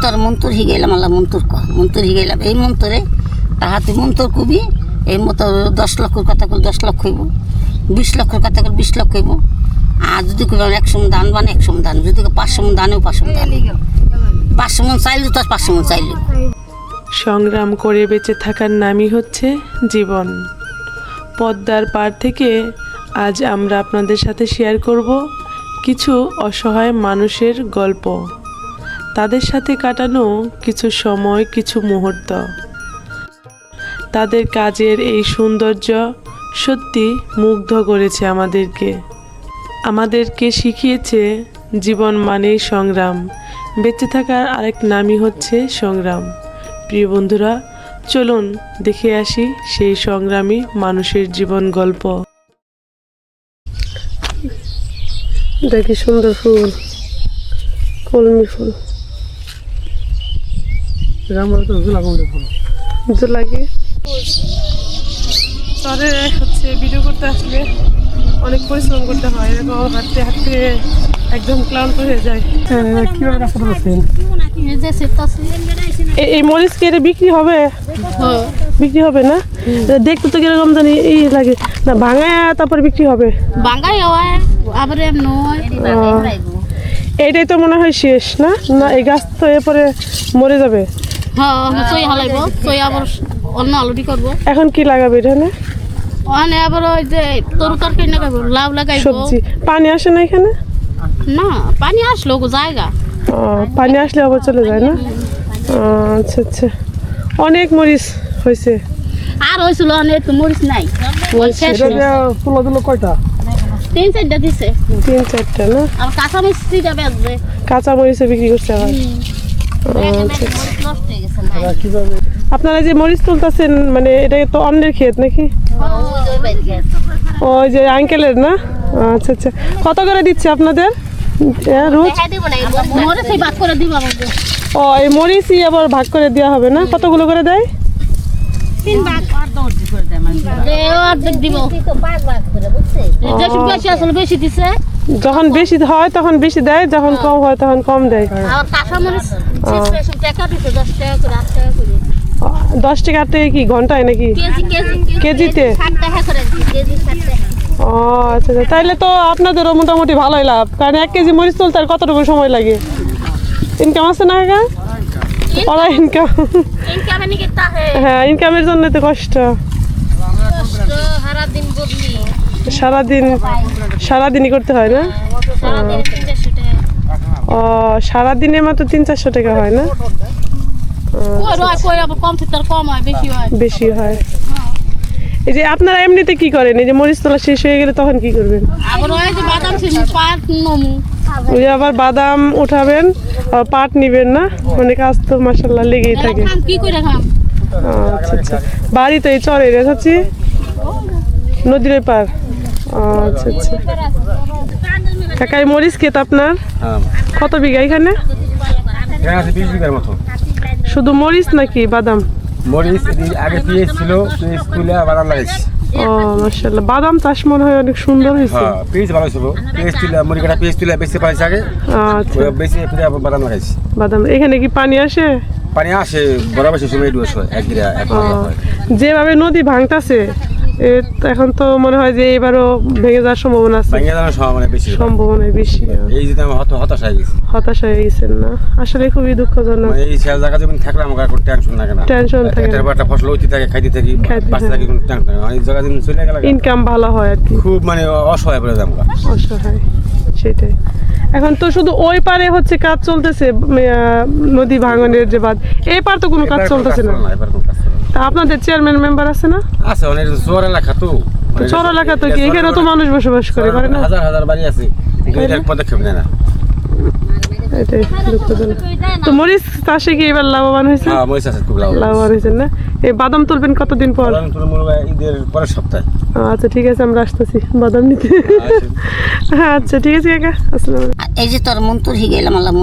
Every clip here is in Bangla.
তোর মন্তর হি গেলাম আল্লাহ মন্তর হি গেলাম এই মন্তরে তাহাতে মন্তর কবি এই মতো 10 লক্ষর কথা কল 10 লক্ষ হইব 20 লক্ষর কথা কল 20 লক্ষ হইব আর যদি কইলাম 100 মন দান বানে 100 মন দান যদি 500 মন দানেও 500 মন দান 500 মন চাইলে তো 500 মন চাইলে সংগ্রাম করে বেঁচে থাকার নামই হচ্ছে জীবন। পদ্মার পাড় থেকে আজ আমরা আপনাদের সাথে শেয়ার করব কিছু অসহায় মানুষের গল্প, তাদের সাথে কাটানো কিছু সময়, কিছু মুহূর্ত। তাদের কাজের এই সৌন্দর্য সত্যি মুগ্ধ করেছে আমাদেরকে শিখিয়েছে জীবন মানেই সংগ্রাম, বেঁচে থাকার আরেক নামই হচ্ছে সংগ্রাম। প্রিয় বন্ধুরা, চলুন দেখে আসি সেই সংগ্রামী মানুষের জীবন গল্প। দেখি সুন্দর ফুল, কলমি ফুল লাগে। চরে হচ্ছে ভিডিও করতে আসলে অনেক পরিশ্রম করতে হয়, এরকম হাঁটতে হাঁটতে একদম ক্লান্ত হয়ে যায়। কিভাবে কাজ করতেছেন? এই মরিচ কেটে বিক্রি হবে? বিক্রি হবে না? দেখতে তো কিরকম জানি এই লাগে না, ভাঙায় তারপর বিক্রি হবে? এইটাই তো মনে হয় শেষ না? না এই গাছ তো এরপরে মরে যাবে। এখন কি লাগাবে এখানে? সবজি পানি আসে না এখানে? না, পানি আসলো জায়গা, পানি আসলে আবার চলে যায় না? আচ্ছা আচ্ছা, অনেক মরিচ হয়েছে। আর হয়েছিল অনেক, মরিচ নাই। কয়টা? 3-4টা দিছে। 3-4টা না? আর কাঁচা মরিচ বেচবে, কাঁচা মরিচে বিক্রি করছে আবার। আপনারা যে মরিচ তুলতেছেন মানে এটা তো অন্যের ক্ষেত নাকি? ওই যে আঙ্কেলের না? আচ্ছা আচ্ছা, কত করে দিচ্ছে আপনাদের রোজ? ও এই মরিচই আবার ভাগ করে দেওয়া হবে না? কতগুলো করে দেয়? 3 ভাগ। যখন বেশি হয় তখন বেশি দেয়, যখন কম হয় তখন কম দেয়। 10 টাকা 8 টাকা কি ঘন্টায় নাকি কেজিতে? ও আচ্ছা আচ্ছা, তাইলে তো আপনাদেরও মোটামুটি ভালোই লাভ, কারণ 1 কেজি মরিচ তুলতে আর কতটুকু সময় লাগে? ইনকাম আছে না কাকা? পড়া ইনকাম? হ্যাঁ, ইনকামের জন্য তো কষ্ট। সারাদিনই করতে হয় না? ও সারাদিনে মাত্র 300-400 টাকা হয় না? বেশি হয়। এই যে আপনারা এমনিতে কি করেন, এই যে মরিচ তোলা শেষ হয়ে গেলে তখন কি করবেন? ওই আবার বাদাম উঠাবেন, পাট নিবেন না? মানে কাজ তো মাশাআল্লাহ লেগেই থাকে। আচ্ছা আচ্ছা, বাড়ি তো এই চরের কাছে নদীর পার? আচ্ছা আচ্ছা। কাকাই মরিচ ক্ষেত আপনার? কত বিঘা এখানে? 20 বিঘার মতো। শুধু মরিচ নাকি বাদাম? মরিচ আগে পেঁয়াজ ছিল, পেঁয়াজ তুলে বাদাম লাগাইছি। ও মাশাআল্লাহ, বাদাম চাষ মনে হয় অনেক সুন্দর হয়েছে। হ্যাঁ, পেঁয়াজ ভালো ছিল, পেঁয়াজ তুলে মুড়ি কাটা পেঁয়াজ তুলে বেশি পাইছে আগে। আচ্ছা, বেশি ফিরে বাদাম লাগাইছি। বাদাম এখানে কি পানি আসে? পানি আসে বরাবর সময় ডুয়েছে হয়, এক গিরা এক হয়। যেভাবে নদী ভাঙতাছে এখন তো মনে হয় যে এবারও ভেঙে যাওয়ার সম্ভাবনা আছে। ভেঙে যাওয়ার সম্ভাবনা বেশি। এই যে আমি হতাশ হয়ে গেছি। হতাশ হয়ে গেছেন না? আসলে খুবই দুঃখজনক। এই শেষ জায়গা যখন থাকলে আমার কোনো টেনশন লাগে না। টেনশন থাকে না। একটা ফসল হইতে থাকে, খাইতে থাকি, বাঁচতে থাকি, কোনো টেনশন থাকে না। এই জায়গা যখন চলে গেল ইনকাম ভালো হয় আর কি। খুব মানে অসহায় পড়ে যাবো। অসহায়, সেটাই। এখন তো শুধু ওই পারে হচ্ছে কাজ চলতেছে, নদী ভাঙনের যে বাদ, এই পার তো কোনো কাজ চলতেছে না। তা আপনাদের চেয়ারম্যান মেম্বার আছে না? আছে, অনেক চর এলাকা তো। চর এলাকা তো কি এখানে তো মানুষ বসবাস করে না? হাজার হাজার বাড়ি আছে, কিন্তু এক পদক্ষেপ নেয় না। এটাই দুঃখজনক। তো মরিচ চাষে কি এবার লাভবান হয়েছে? হ্যাঁ, মরিচ চাষে খুব লাভবান হয়েছেন না? এই বাদাম তুলবেন কতদিন পর? ঈদের পরের সপ্তাহে। আচ্ছা ঠিক আছে, আমরা আসতেছি বাদাম নিতে। হ্যাঁ আচ্ছা ঠিক আছে কাকা, আসসালামু আলাইকুম। এই যে তোর মন্তর হি গেলাম আল্লাহ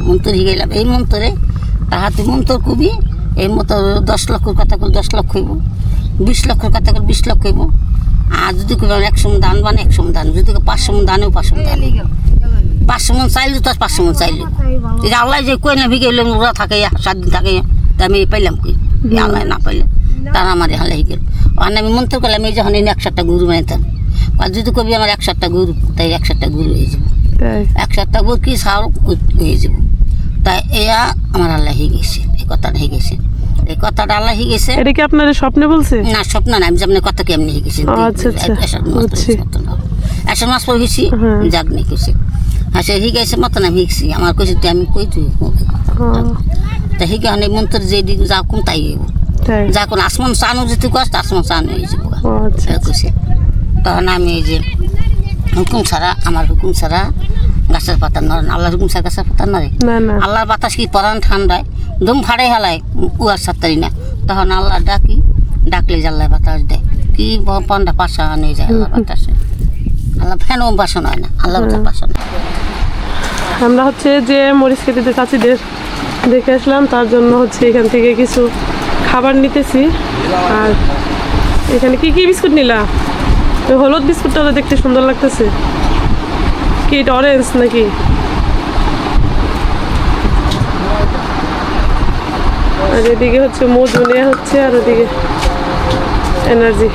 মন্তর হি গেলাম এই মন্তরে তাহাতে মন্তর কবি এই মতো 10 লক্ষর কথা কল 10 লক্ষ হইব 20 লক্ষর কথা কল 20 লক্ষ হইব আর যদি কইলাম 100 মন দান বানে 100 মন দান যদি 500 মন দানেও 500 মন দান 500 মন চাইলে তো 500 মন চাইলে এটা আল্লাহ যে কই না ভিগে ওরা থাকে 7 দিন থাকে তা আমি পাইলাম কই আল্লাহ না পাইলে তারা আমার হালাই গেল আর আমি মন্ত্র করলাম এই যখন 100টা গরু বানাইতাম আর যদি কবি আমার 100টা গরু তাই 100টা গরু হয়ে যাবে তাই 100টা গরু কি সার হয়ে যাবে তাই এয়া আমার আল্লাহ হয়ে গেছে এই কথাটা হয়ে গেছে এই কথাটা আল্লাহ হয়ে গেছে এটা কি আপনার স্বপ্নে বলছে না স্বপ্ন না আমি যেমন কথা কেমনি হয়ে গেছে আচ্ছা, আচ্ছা, বুঝছি। 1 মাস পর গেছি হ্যাঁ। যাক নেই গেছে হ্যাঁ সে হয়ে গেছে মতন আমি গেছি আমার কইছি তুই আমি কই তুই তা হিগে অনেক মন্ত্র যে দিক যা কম তাই হইব তাই যা কোন আসমান চানো যদি কষ্ট আসমান চানো হয়ে যাবো আচ্ছা কইছে তখন আমি এই যে হুকুম ছাড়া আমার হুকুম ছাড়া গাছের পাতা নড়ে না আল্লাহর হুকুম ছাড়া গাছের পাতা নড়ে না না আল্লাহর বাতাস কি পরান ঠান্ডায় দম ফাড়ে হেলায় কুয়ার সাত্তারি না তখন আল্লাহ ডাকি ডাকলে যে আল্লাহ বাতাস দেয় কি পন্ডা পাশা নিয়ে যায় আল্লাহ বাতাসে আল্লাহ ফ্যানও বাসন হয় না আল্লাহ বাসন আমরা হচ্ছে যে মরিচ খেতে চাচিদের দেখে আসলাম তার জন্য হচ্ছে এখান থেকে কিছু খাবার নিতেছি আর এখানে কি কি বিস্কুট নিলা ওই হলুদ বিস্কুটটা তো দেখতে সুন্দর লাগতেছে কি এটা অরেঞ্জ নাকি আর এদিকে হচ্ছে মধু নেওয়া হচ্ছে আর ওদিকে এনার্জি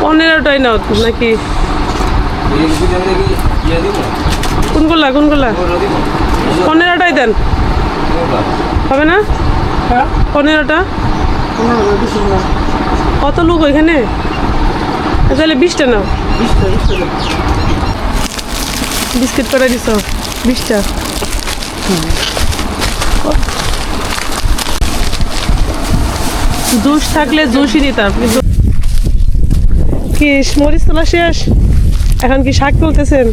পনেরোটাই নাও নাকি কোনগুলা কোনগুলা 15টাই দেন হবে না 15টা কত লোক ওইখানে তাহলে 20টা নাও বিস্কিট করে দিছ 20টা জুস থাকলে জুসই নিতাম কিন্তু কি মরিচ তোলা শেষ এখন কি শাক তুলতেছেন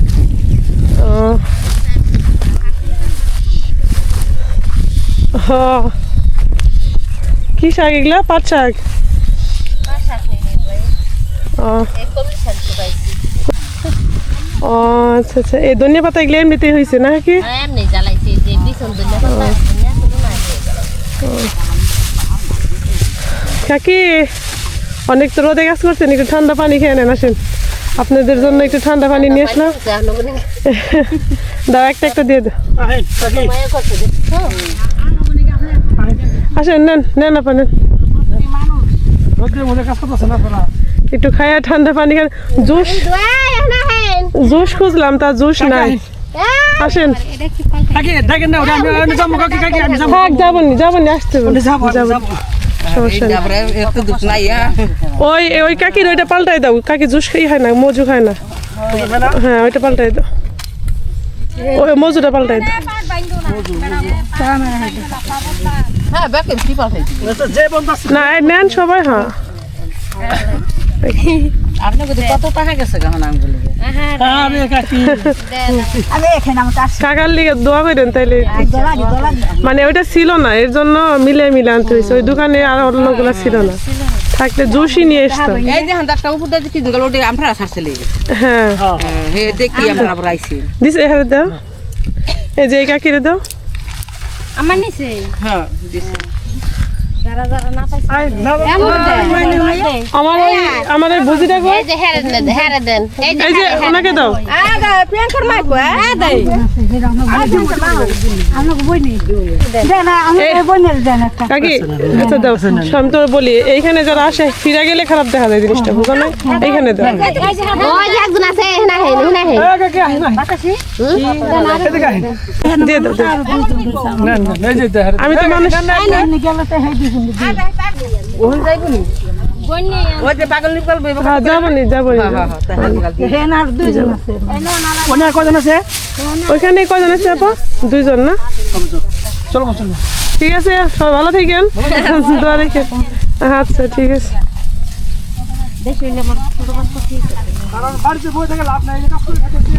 কি শাক এগুলা পাট শাক ও আচ্ছা আচ্ছা এই ধনিয়া পাতা এগুলো এমনিতেই হয়েছে না কি কাকি অনেক তো রোদে কাজ করছেন একটু ঠান্ডা পানি খেয়ে নেন আসেন আপনাদের জন্য একটু ঠান্ডা পানি নিয়ে আসলাম দাও একটা একটা দিয়ে দাও আসেন নেন নেন আপনি একটু খায়া ঠান্ডা পানি খান জুস জুস খুঁজলাম তা জুস নাই আসেন থাক যাবনি যাবনি আসতে ওই ওই কাকির ওইটা পাল্টাই দাও কাকি জুস খাই না মজু খায় না হ্যাঁ ওইটা পাল্টাই দাও ওই মজুটা পাল্টাই দাও না নেন সবাই হ্যাঁ কাকার লিগে দোয়া করেন তাইলে মানে ওইটা ছিল না এর জন্য মিলে মিলে আনতে হয়েছে ওই দোকানে আর অন্যগুলো ছিল না থাকলে জুসই নিয়ে আসতাম হ্যাঁ দিস এখানে দাও এই যে এই কাকিরে দাও আমার নিছে আমার ওই আমাদের বুঝিটা গো এই যে ওনাকে দাও কাকি আচ্ছা দাও আমি তো বলি এইখানে যারা আসে ফিরে গেলে খারাপ দেখা যায় জিনিসটা বুঝো না এইখানে দাও দিয়ে দাও আমি তো মানুষ ওইখানে কয়জন আছে আপা 2 জন না ঠিক আছে সবাই ভালো থাকেন দোয়া রেখেন আচ্ছা ঠিক আছে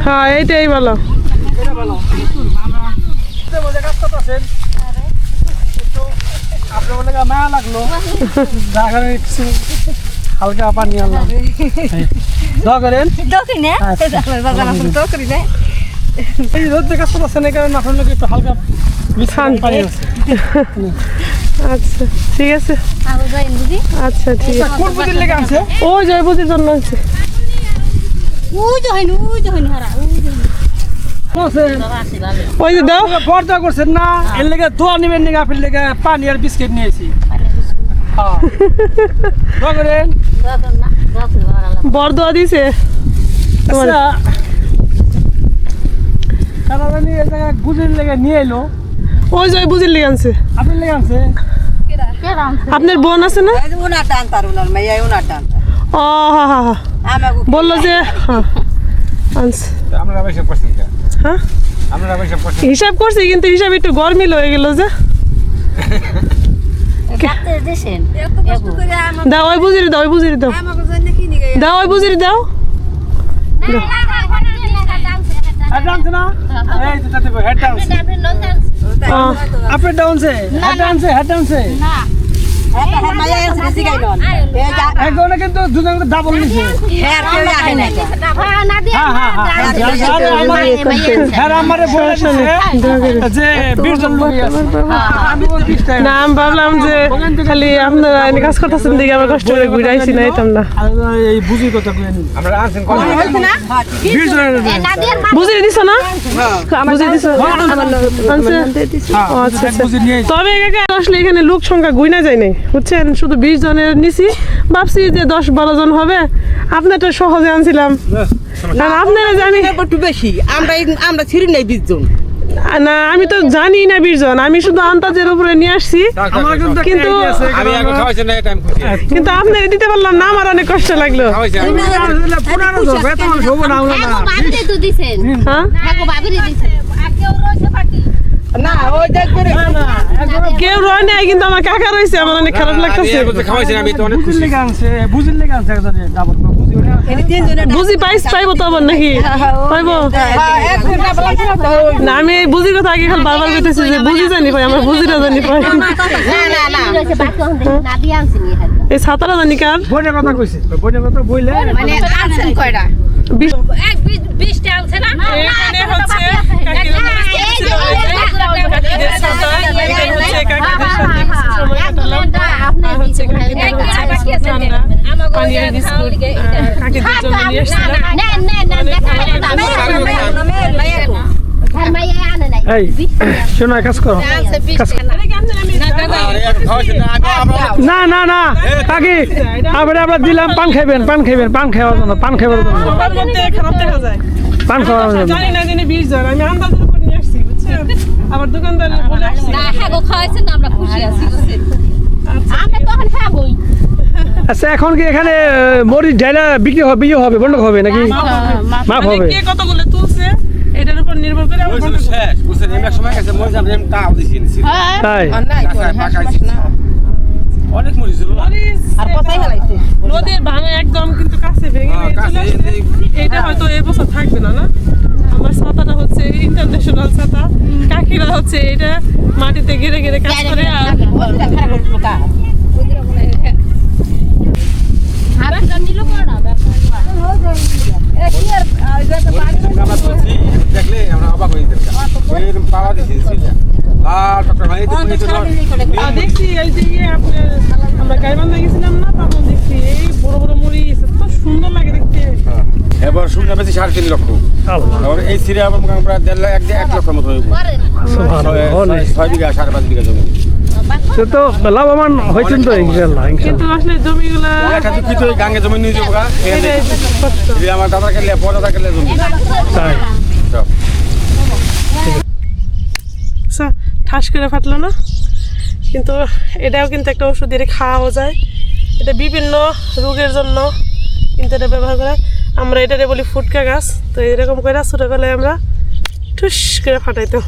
হ্যাঁ এইটাই ভালো মায়া লাগলো হালকা পানি আনলাম দোয়া করেন এই রোদ কাজ করতেছেন এই কারণে আপনার একটু হালকা পানি আছে আচ্ছা ঠিক আছে, আগে যাই বুঝি আচ্ছা ঠিক আছে। কোন বুঝির লেগে আনছে ওই জয় বুঝির জন্য আছে। ওই যে হইনি হারা ওই যে ওই যে দাও বর্দা করছেন না এর লেগে দোয়া নিবেন নাকি আপনার লেগে পানি আর বিস্কিট নিয়েছি হ্যাঁ দোয়া করেন বর দোয়া দিছে তোমার। আচ্ছা কারণ জানি এই জায়গায় বুঝির লেগে নিয়ে এলো ওই জয় বুঝির লেগে আনছে। আপনার লেগে আনছে আপনার বোন আছে না? ও হ্যাঁ হ্যাঁ হ্যাঁ বললো যে হ্যাঁ আনছে। আপনারা আবার হিসাব করছেন কেন? হ্যাঁ আপনারা আবার হিসাব করছেন? হিসাব করছি কিন্তু হিসাব একটু গরমিল হয়ে গেল যে। দাও ওই বুঝিয়ে দাও, ওই বুঝিয়ে দাও, দাও ওই বুঝিয়ে দাও। হেড আনছে না এই তো তাতে হেড আনছে আপনার ডাউনছে হেড আনছে একজনে কিন্তু দুজনে ডাবল নিছে হ্যাঁ আমারে বলেছে যে 20 জন লোক আছে আমি 20 টাকা না আমি ভাবলাম যে খালি আপনারা এনে কাজ করতেছেন দিকে আমার কষ্ট করে ঘুরে আইসি না এতাম না। এই বুঝি কথা কই নি আপনারা আনছেন কত? 20 জনের বুঝিয়ে দিছো না? বুঝিয়ে দিছো আনছে? হ্যাঁ ও আচ্ছা আচ্ছা। বুঝি নিয়ে তবে কাকা আসলে এখানে লোক সংখ্যা গুইনা যায় নাই বুঝছেন, শুধু 20 জনের নিছি, ভাবছি যে 10-12 জন হবে। আপনারটা সহজে আনছিলাম কারণ আপনারা জানি একটু বেশি আমরা ছিড়ি নাই 20 জন না, আমি তো জানি না 20 জন, আমি শুধু আন্দাজের উপরে নিয়ে আসছি। আমার কিন্তু আমি আগে খাওয়াইছেন না এটা আমি খুশি। কিন্তু আপনারা দিতে পারলাম না, আমার অনেক কষ্ট লাগলো। খাওয়াইছেন? 15 জন বেতন হবো না আমরা না বাবিরে তো দিছেন হ্যাঁ হ্যাঁ বাবিরে দিছেন আর কেউ রয়েছে বাকি না ওই দেখ করে কেউ রয় নাই কিন্তু আমার কাকা রয়েছে, আমার অনেক খারাপ আমি লাগতেছে। এর মধ্যে খাওয়াইছেন, আমি তো অনেক বুঝির খুশি। লেগে আনছে একজনে ডাবল বুঝি ওরে বুঝি পাইবো তো আবার নাকি পাইবো না? আমি এই বুঝির কথা আগে খালি বারবার কইতেছি যে বুঝি জানি পাই, আমার বুঝিরা জানি পাই। রয়েছে বাকি না দিয়ে আনছেন ইহার এই ছাতারা জানি কার বইনের কথা কইছে বইনের কথা বইলে মানে আনছেন কয়টা 20টা আনছেন না এখানে হচ্ছে কাকিরা কাকিদের ছাতা, এখানে হচ্ছে কাকিদের সাথে কিছু সময় কাটালাম। আর হচ্ছে কাকিদের হচ্ছে বিস্কুট ঠান্ডা, পানির বিস্কুট কাকিদের জন্য নিয়ে এসেছিলাম। এই শোনো কাজ করো খাওয়াইছেন না, আমরা না না না কাকি আমরা দিলাম পান খাইবেন পান খাওয়ার জন্য আমার মধ্যে খারাপ দেখা যায়। পান খাওয়ার জন্য জানি না জেনে 20 জন, আমি আন্দাজের উপর নিয়ে আসছি বুঝছেন। আবার দোকানদার বলে আসছি না হ্যাঁ গো খাওয়াইছেন না আমরা খুশি আছি বুঝছেন আমরা তখন হ্যাঁ বই আচ্ছা এখন কি এখানে মরিচ ঢালা বিক্রি হবে বন্ধ হবে নাকি মাপ মানে হবে কে কতগুলো তুলছে এটার উপর নির্ভর করে আমরা ওই শুধু শেষ, বুঝছেন? এমনি এক সময় গেছে, মরিচ আমরা এমনি টাকাও দিছি নিছি। তাই কাঁচায় পাকাইছি। অনেক মরিচ ছিল না? আর কথাই হেলাইছে নদীর ভাঙা একদম কিন্তু কাছে ভেঙে হ্যাঁ, চলে কাছে আসছে। এই- এটা হয়তো এই বছর থাকবে না, না? আমার ছাতাটা হচ্ছে ইন্টারন্যাশনাল ছাতা, কাকিরা হচ্ছে এটা মাটিতে ঘিরে ঘিরে কাজ করে। আর হাতটা নিল না আমরা তুলছি, দেখলে আমরা অবাক হয়ে যেতাম। এরকম পাওয়া দিছি সেটা। লাল টকটক মানে এই তো পুলিশ তো আর দেখছি এই যে আপনার আমরা গাইবান্ধা গেছিলাম না, তখন দেখছি এই বড় বড় মরিচ এত সুন্দর লাগে দেখতে। এবার শুনতে পেয়েছি 3.5 লক্ষ। আর এই সিরিয়া আমার মোটামুটি প্রায় 1.5 লক্ষ মতো হইব। 6 বিঘা 5.5 বিঘা জমি। সে তো লাভবান হয়েছেন তো ইনশাআল্লাহ কিন্তু আসলে জমিগুলা একটা দুঃখিত এই গাঙ্গে জমি নিয়ে যাবো গা। এখানে এটাই কষ্ট। এই আমার দাদা কেলে পরদাদা কেলে জমি তাই সব। আচ্ছা ঠাস করে ফাটলো না, কিন্তু এটাও কিন্তু একটা ওষুধ দিয়ে খাওয়াও যায়। এটা বিভিন্ন রোগের জন্য কিন্তু এটা ব্যবহার করে। আমরা এটারে বলি ফুটকা গাছ। তো এরককম করে ছোটোবেলায় আমরা ঠুস করে ফাটাইতো।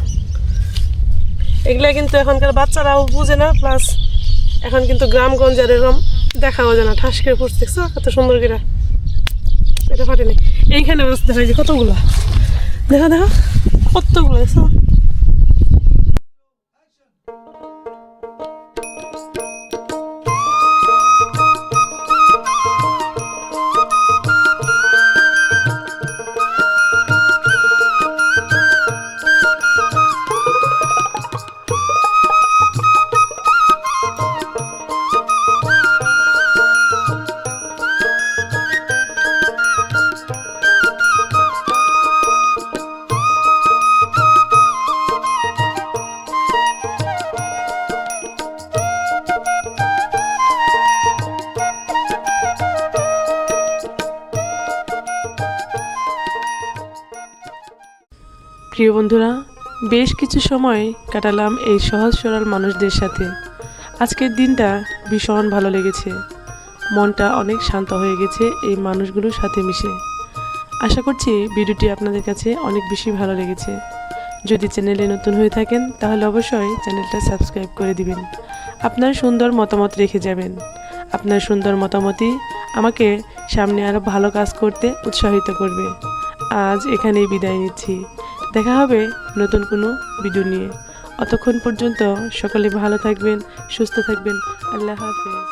এগুলা কিন্তু এখনকার বাচ্চারাও বুঝে না, প্লাস এখন কিন্তু গ্রামগঞ্জে আর এরকম দেখাও যায় না। ঠাস করে ফুটছে দেখছো কত সুন্দর করে, এটা ফাটেনি। এইখানে দেখা যায় কতগুলো, দেখো কতগুলো দেখছো। প্রিয় বন্ধুরা, বেশ কিছু সময় কাটালাম এই সহজ সরল মানুষদের সাথে। আজকের দিনটা ভীষণ ভালো লেগেছে, মনটা অনেক শান্ত হয়ে গেছে এই মানুষগুলোর সাথে মিশে। আশা করছি ভিডিওটি আপনাদের কাছে অনেক বেশি ভালো লেগেছে। যদি চ্যানেলে নতুন হয়ে থাকেন তাহলে অবশ্যই চ্যানেলটা সাবস্ক্রাইব করে দিবেন। আপনার সুন্দর মতামত রেখে যাবেন। আপনার সুন্দর মতামতই আমাকে সামনে আরও ভালো কাজ করতে উৎসাহিত করবে। আজ এখানেই বিদায় নিচ্ছি। দেখা হবে নতুন কোনো ভিডিও নিয়ে। অতক্ষণ পর্যন্ত সকলে ভালো থাকবেন, সুস্থ থাকবেন। আল্লাহ হাফেজ।